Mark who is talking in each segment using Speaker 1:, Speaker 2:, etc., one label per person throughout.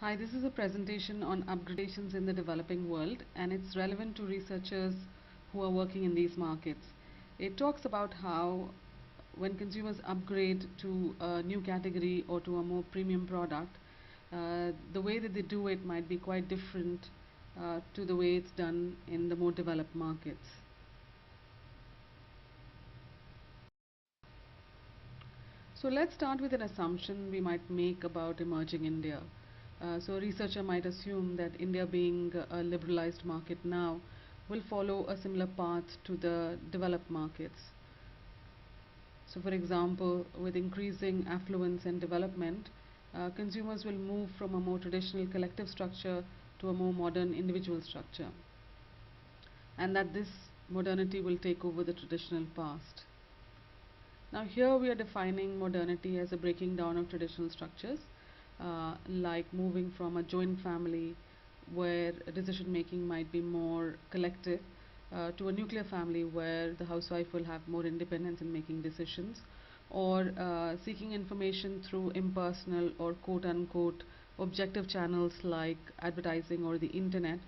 Speaker 1: Hi, this is a presentation on upgradations in the developing world, and it's relevant to researchers who are working in these markets. It talks about how when consumers upgrade to a new category or to a more premium product, the way that they do it might be quite different to the way it's done in the more developed markets. So let's start with an assumption we might make about emerging India. So a researcher might assume that India, being a liberalized market now, will follow a similar path to the developed markets. So for example, with increasing affluence and development, consumers will move from a more traditional collective structure to a more modern individual structure, and that this modernity will take over the traditional past. Now here we are defining modernity as a breaking down of traditional structures, like moving from a joint family where decision making might be more collective, to a nuclear family where the housewife will have more independence in making decisions, or seeking information through impersonal or quote unquote objective channels like advertising or the internet,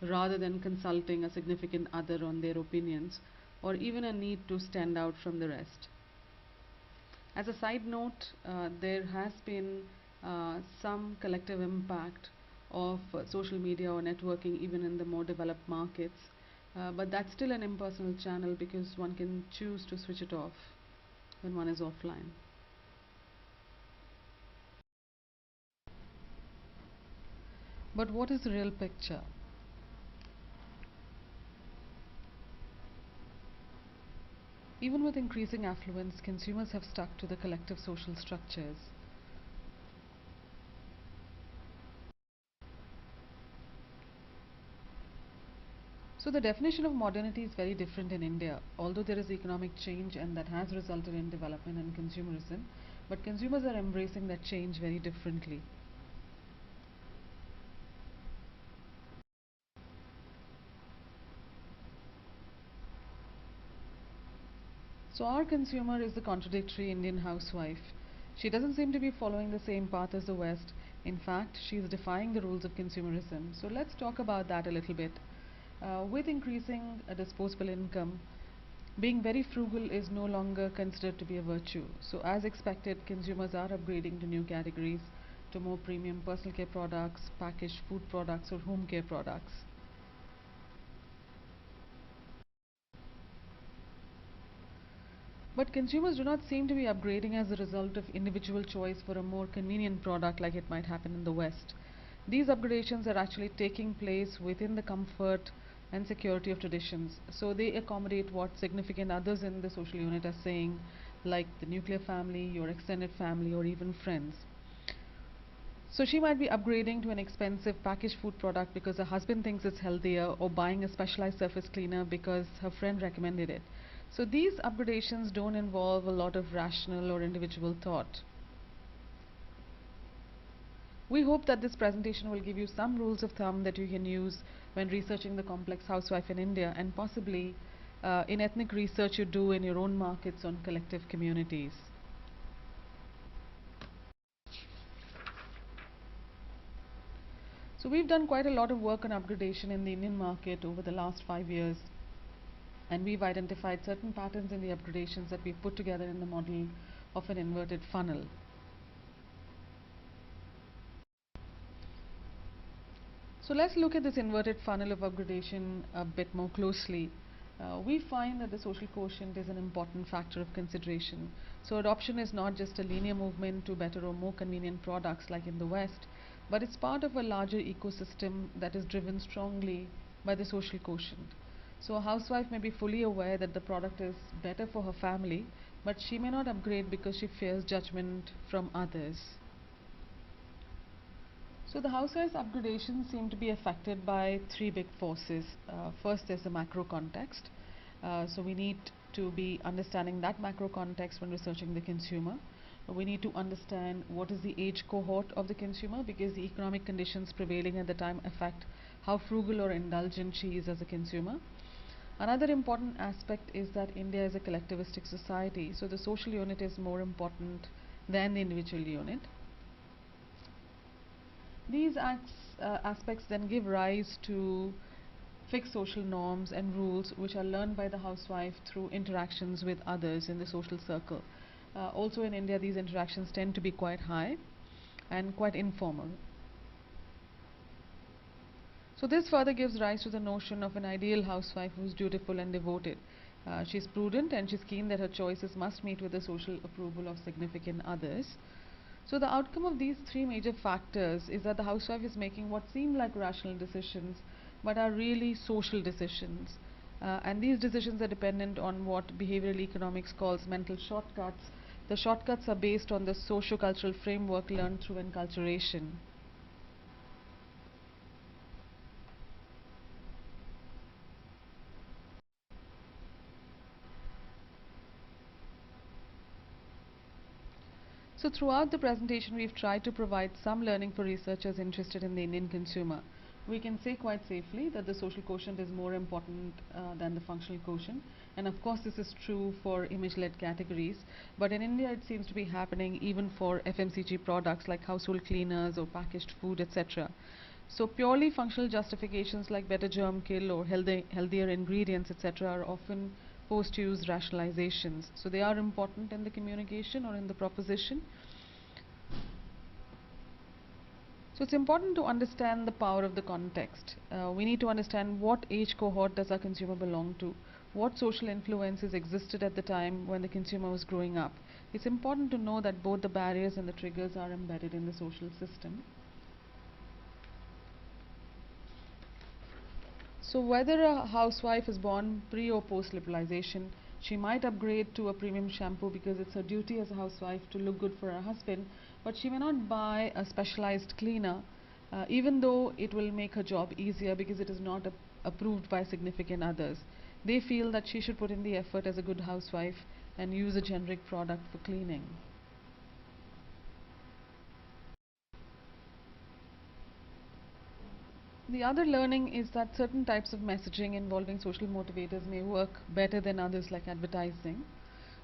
Speaker 1: rather than consulting a significant other on their opinions, or even a need to stand out from the rest. As a side note, there has been some collective impact of social media or networking even in the more developed markets, but that's still an impersonal channel because one can choose to switch it off when one is offline. But what is the real picture? Even with increasing affluence, consumers have stuck to the collective social structures. So the definition of modernity is very different in India, although there is economic change and that has resulted in development and consumerism, but consumers are embracing that change very differently. So our consumer is the contradictory Indian housewife. She doesn't seem to be following the same path as the West. In fact, she is defying the rules of consumerism. So let's talk about that a little bit. With increasing disposable income, being very frugal is no longer considered to be a virtue. So as expected, consumers are upgrading to new categories, to more premium personal care products, packaged food products, or home care products. But consumers do not seem to be upgrading as a result of individual choice for a more convenient product like it might happen in the West. These upgradations are actually taking place within the comfort and security of traditions. So they accommodate what significant others in the social unit are saying, like the nuclear family, your extended family, or even friends. So she might be upgrading to an expensive packaged food product because her husband thinks it's healthier, or buying a specialized surface cleaner because her friend recommended it. So these upgradations don't involve a lot of rational or individual thought. We hope that this presentation will give you some rules of thumb that you can use when researching the complex housewife in India, and possibly in ethnic research you do in your own markets on collective communities. So we've done quite a lot of work on upgradation in the Indian market over the last 5 years, and we've identified certain patterns in the upgradations that we've put together in the model of an inverted funnel. So let's look at this inverted funnel of upgradation a bit more closely. We find that the social quotient is an important factor of consideration. So adoption is not just a linear movement to better or more convenient products like in the West, but it's part of a larger ecosystem that is driven strongly by the social quotient. So a housewife may be fully aware that the product is better for her family, but she may not upgrade because she fears judgment from others. So the housewife's upgradation seem to be affected by three big forces. First, there's the macro context. So we need to be understanding that macro context when researching the consumer. We need to understand what is the age cohort of the consumer, because the economic conditions prevailing at the time affect how frugal or indulgent she is as a consumer. Another important aspect is that India is a collectivistic society, so the social unit is more important than the individual unit. These aspects then give rise to fixed social norms and rules which are learned by the housewife through interactions with others in the social circle. Also in India, these interactions tend to be quite high and quite informal. So this further gives rise to the notion of an ideal housewife who is dutiful and devoted. She's prudent and she's keen that her choices must meet with the social approval of significant others. So the outcome of these three major factors is that the housewife is making what seem like rational decisions but are really social decisions. And these decisions are dependent on what behavioral economics calls mental shortcuts. The shortcuts are based on the socio-cultural framework learned through enculturation. So throughout the presentation, we've tried to provide some learning for researchers interested in the Indian consumer. We can say quite safely that the social quotient is more important than the functional quotient. And of course, this is true for image-led categories. But in India, it seems to be happening even for FMCG products like household cleaners or packaged food, etc. So purely functional justifications like better germ kill or healthier ingredients, etc., are often post-use rationalizations. So they are important in the communication or in the proposition. So it's important to understand the power of the context. We need to understand what age cohort does our consumer belong to, what social influences existed at the time when the consumer was growing up. It's important to know that both the barriers and the triggers are embedded in the social system. So whether a housewife is born pre or post liberalization, she might upgrade to a premium shampoo because it's her duty as a housewife to look good for her husband, but she may not buy a specialized cleaner, even though it will make her job easier because it is not approved by significant others. They feel that she should put in the effort as a good housewife and use a generic product for cleaning. The other learning is that certain types of messaging involving social motivators may work better than others, like advertising.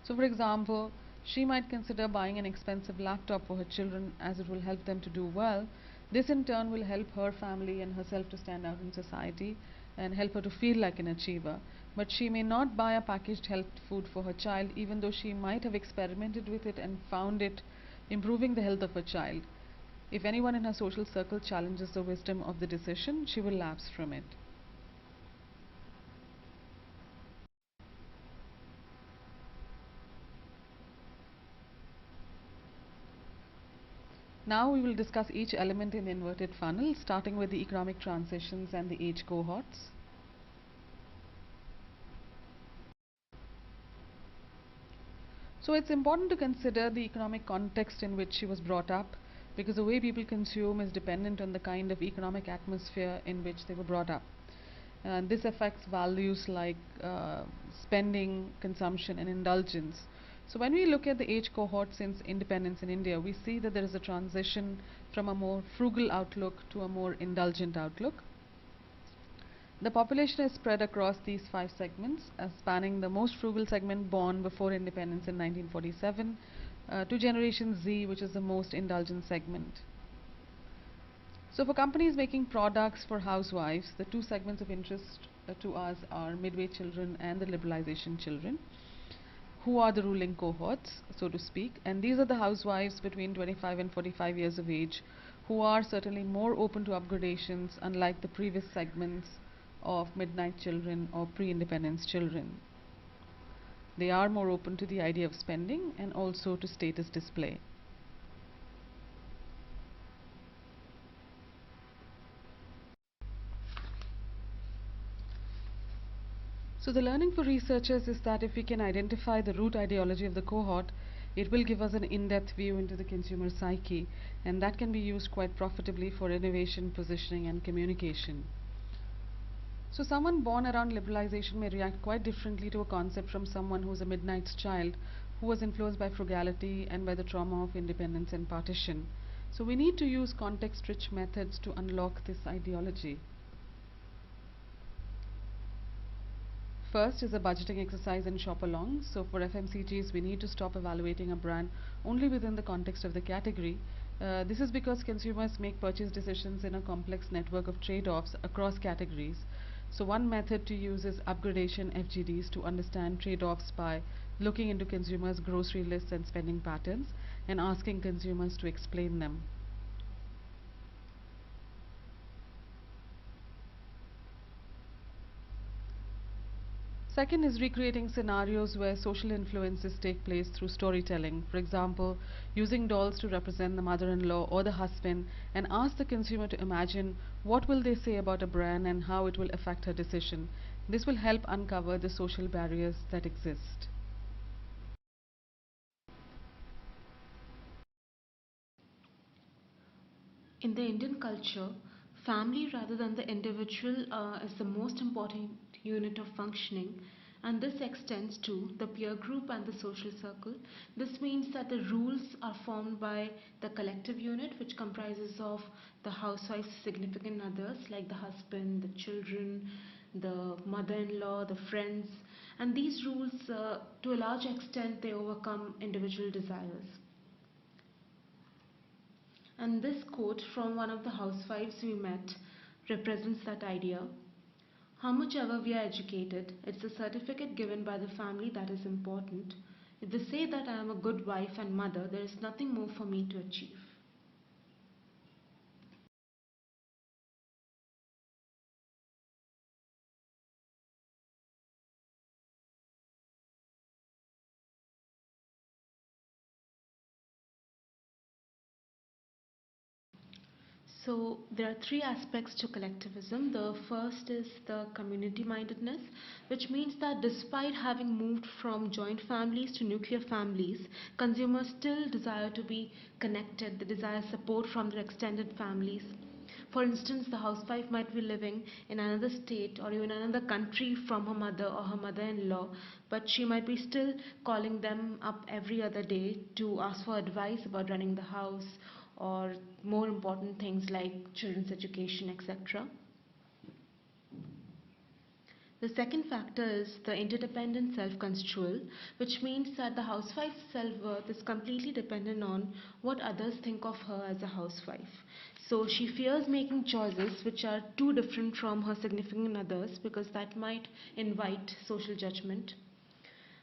Speaker 1: So, for example, she might consider buying an expensive laptop for her children as it will help them to do well. This, in turn, will help her family and herself to stand out in society and help her to feel like an achiever. But she may not buy a packaged health food for her child, even though she might have experimented with it and found it improving the health of her child. If anyone in her social circle challenges the wisdom of the decision, she will lapse from it. Now we will discuss each element in the inverted funnel, starting with the economic transitions and the age cohorts. So it's important to consider the economic context in which she was brought up, because the way people consume is dependent on the kind of economic atmosphere in which they were brought up. And this affects values like spending, consumption, and indulgence. So when we look at the age cohort since independence in India, we see that there is a transition from a more frugal outlook to a more indulgent outlook. The population is spread across these five segments, spanning the most frugal segment born before independence in 1947 to Generation Z, which is the most indulgent segment. So for companies making products for housewives, the two segments of interest to us are midway children and the liberalization children, who are the ruling cohorts, so to speak. And these are the housewives between 25 and 45 years of age who are certainly more open to upgradations, unlike the previous segments of midnight children or pre-independence children. They are more open to the idea of spending and also to status display. So the learning for researchers is that if we can identify the root ideology of the cohort, it will give us an in-depth view into the consumer psyche, and that can be used quite profitably for innovation, positioning, and communication. So someone born around liberalization may react quite differently to a concept from someone who's a midnight's child who was influenced by frugality and by the trauma of independence and partition. So we need to use context-rich methods to unlock this ideology. First is a budgeting exercise and shop along. So for FMCGs, we need to stop evaluating a brand only within the context of the category This is because consumers make purchase decisions in a complex network of trade offs across categories. So, one method to use is upgradation FGDs to understand trade offs by looking into consumers' grocery lists and spending patterns and asking consumers to explain them. Second is recreating scenarios where social influences take place through storytelling. For example, using dolls to represent the mother-in-law or the husband and ask the consumer to imagine what will they say about a brand and how it will affect her decision. This will help uncover the social barriers that exist.
Speaker 2: In the Indian culture, family rather than the individual is the most important unit of functioning, and this extends to the peer group and the social circle. This means that the rules are formed by the collective unit, which comprises of the housewife's significant others like the husband, the children, the mother-in-law, the friends, and these rules, to a large extent, they overcome individual desires. And this quote from one of the housewives we met represents that idea. How much ever we are educated, it's the certificate given by the family that is important. If they say that I am a good wife and mother, there is nothing more for me to achieve. So there are three aspects to collectivism. The first is the community mindedness, which means that despite having moved from joint families to nuclear families, consumers still desire to be connected, they desire support from their extended families. For instance, the housewife might be living in another state or even another country from her mother or her mother in law, but she might be still calling them up every other day to ask for advice about running the house or more important things like children's education, etc. The second factor is the interdependent self construal, which means that the housewife's self worth is completely dependent on what others think of her as a housewife. So she fears making choices which are too different from her significant others because that might invite social judgment.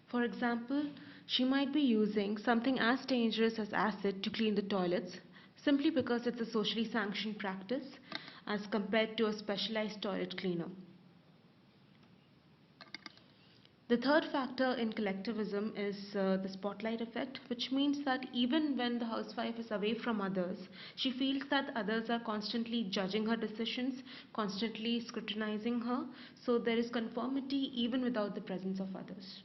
Speaker 2: For example, she might be using something as dangerous as acid to clean the toilets simply because it's a socially sanctioned practice as compared to a specialized toilet cleaner. The third factor in collectivism is the spotlight effect, which means that even when the housewife is away from others, she feels that others are constantly judging her decisions, constantly scrutinizing her, so there is conformity even without the presence of others.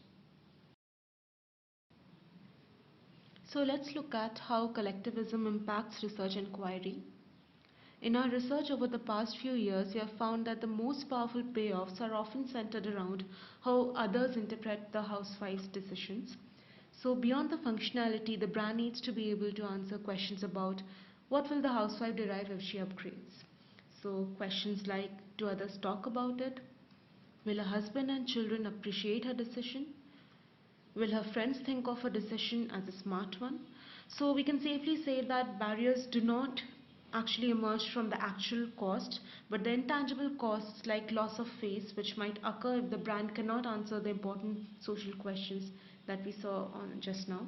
Speaker 2: So let's look at how collectivism impacts research inquiry. In our research over the past few years, we have found that the most powerful payoffs are often centered around how others interpret the housewife's decisions. So, beyond the functionality, the brand needs to be able to answer questions about what will the housewife derive if she upgrades. So, questions like, do others talk about it? Will her husband and children appreciate her decision? Will her friends think of her decision as a smart one? So we can safely say that barriers do not actually emerge from the actual cost, but the intangible costs like loss of face, which might occur if the brand cannot answer the important social questions that we saw on just now.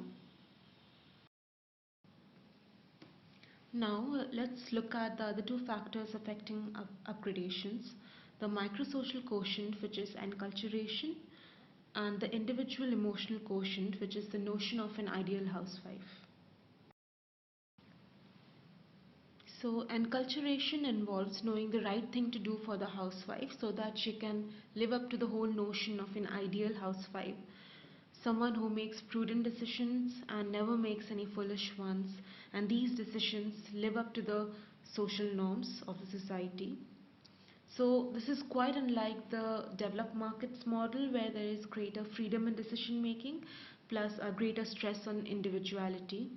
Speaker 2: Now let's look at the other two factors affecting upgradations, the microsocial quotient, which is enculturation, and the individual emotional quotient, which is the notion of an ideal housewife. So, enculturation involves knowing the right thing to do for the housewife so that she can live up to the whole notion of an ideal housewife. Someone who makes prudent decisions and never makes any foolish ones, and these decisions live up to the social norms of the society. So, this is quite unlike the developed markets model where there is greater freedom in decision making plus a greater stress on individuality.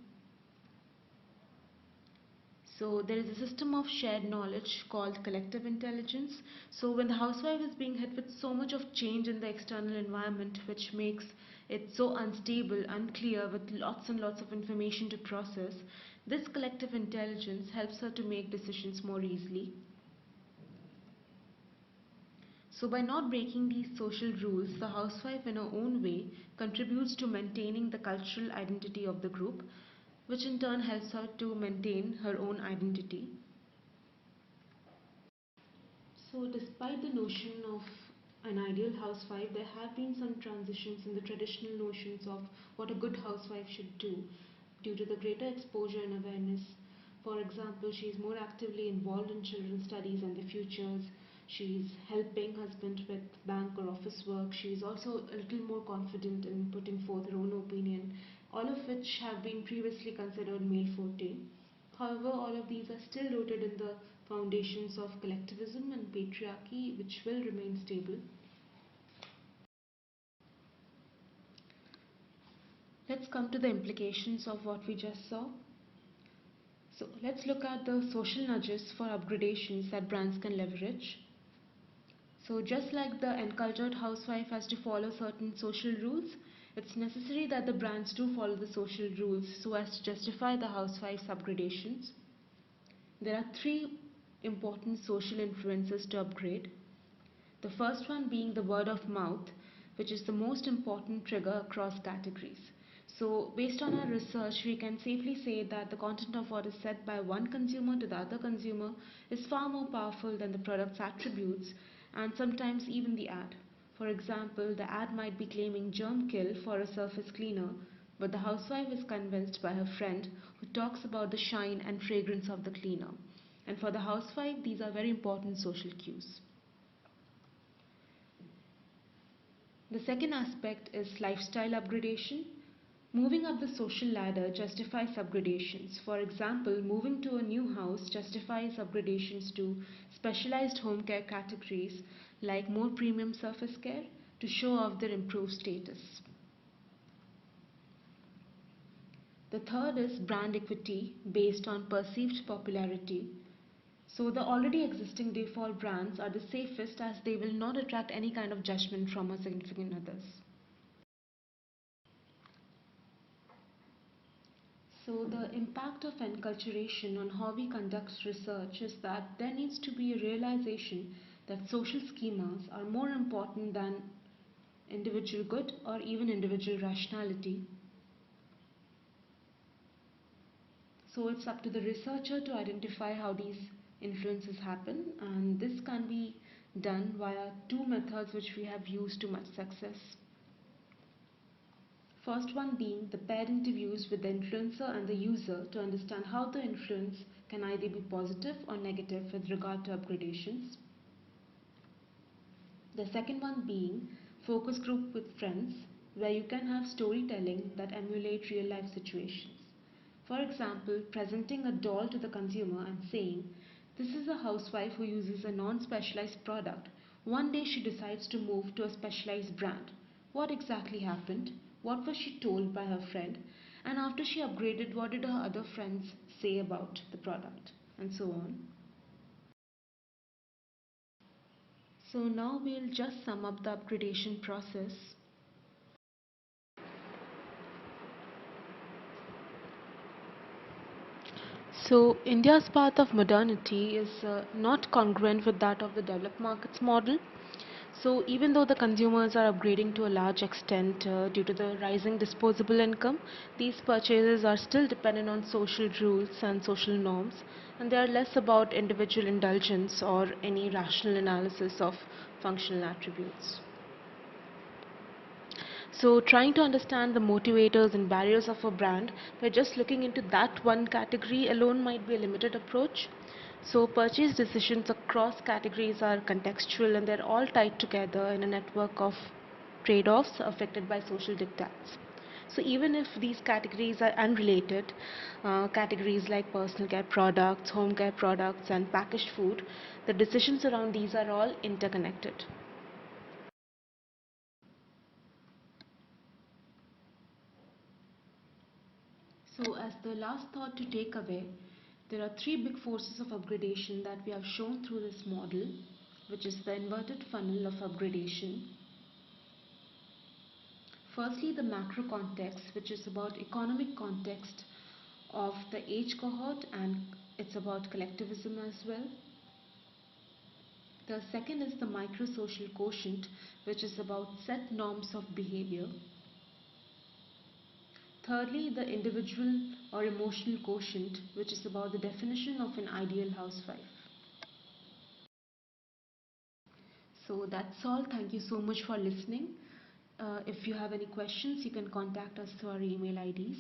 Speaker 2: So there is a system of shared knowledge called collective intelligence. So when the housewife is being hit with so much of change in the external environment, which makes it so unstable, unclear, with lots and lots of information to process, this collective intelligence helps her to make decisions more easily. So by not breaking these social rules, the housewife in her own way contributes to maintaining the cultural identity of the group, which in turn helps her to maintain her own identity. So despite the notion of an ideal housewife, there have been some transitions in the traditional notions of what a good housewife should do due to the greater exposure and awareness. For example, she is more actively involved in children's studies and their futures. She is helping husband with bank or office work. She is also a little more confident in putting forth her own opinion, all of which have been previously considered male forte. However, all of these are still rooted in the foundations of collectivism and patriarchy, which will remain stable. Let's come to the implications of what we just saw. So, let's look at the social nudges for upgradations that brands can leverage. So, just like the encultured housewife has to follow certain social rules, it's necessary that the brands do follow the social rules so as to justify the housewife's upgradations. There are three important social influences to upgrade. The first one being the word of mouth, which is the most important trigger across categories. So, based on our research, we can safely say that the content of what is said by one consumer to the other consumer is far more powerful than the product's attributes and sometimes even the ad. For example, the ad might be claiming germ kill for a surface cleaner, but the housewife is convinced by her friend who talks about the shine and fragrance of the cleaner. And for the housewife, these are very important social cues. The second aspect is lifestyle upgradation. Moving up the social ladder justifies upgradations. For example, moving to a new house justifies upgradations to specialized home care categories like more premium surface care to show off their improved status. The third is brand equity based on perceived popularity. So the already existing default brands are the safest as they will not attract any kind of judgment from our significant others. So the impact of enculturation on how we conduct research is that there needs to be a realization that social schemas are more important than individual good or even individual rationality. So it's up to the researcher to identify how these influences happen, and this can be done via two methods which we have used to much success. First one being the paired interviews with the influencer and the user to understand how the influence can either be positive or negative with regard to upgradations. The second one being focus group with friends where you can have storytelling that emulate real life situations. For example, presenting a doll to the consumer and saying, "This is a housewife who uses a non-specialized product. One day she decides to move to a specialized brand. What exactly happened? What was she told by her friend? And after she upgraded, what did her other friends say about the product?" And so on. So now we'll just sum up the upgradation process. So India's path of modernity is not congruent with that of the developed markets model. So even though the consumers are upgrading to a large extent due to the rising disposable income, these purchases are still dependent on social rules and social norms, and they are less about individual indulgence or any rational analysis of functional attributes. So, trying to understand the motivators and barriers of a brand by just looking into that one category alone might be a limited approach. So, purchase decisions across categories are contextual and they're all tied together in a network of trade offs affected by social diktats. So, even if these categories are unrelated, categories like personal care products, home care products, and packaged food, the decisions around these are all interconnected. So, as the last thought to take away, There are three big forces of upgradation that we have shown through this model, which is the inverted funnel of upgradation. Firstly, the macro context, which is about economic context of the age cohort, and it's about collectivism as well. The second is the micro-social quotient, which is about set norms of behavior. Thirdly, the individual or emotional quotient, which is about the definition of an ideal housewife. So that's all. Thank you so much for listening. If you have any questions, you can contact us through our email IDs.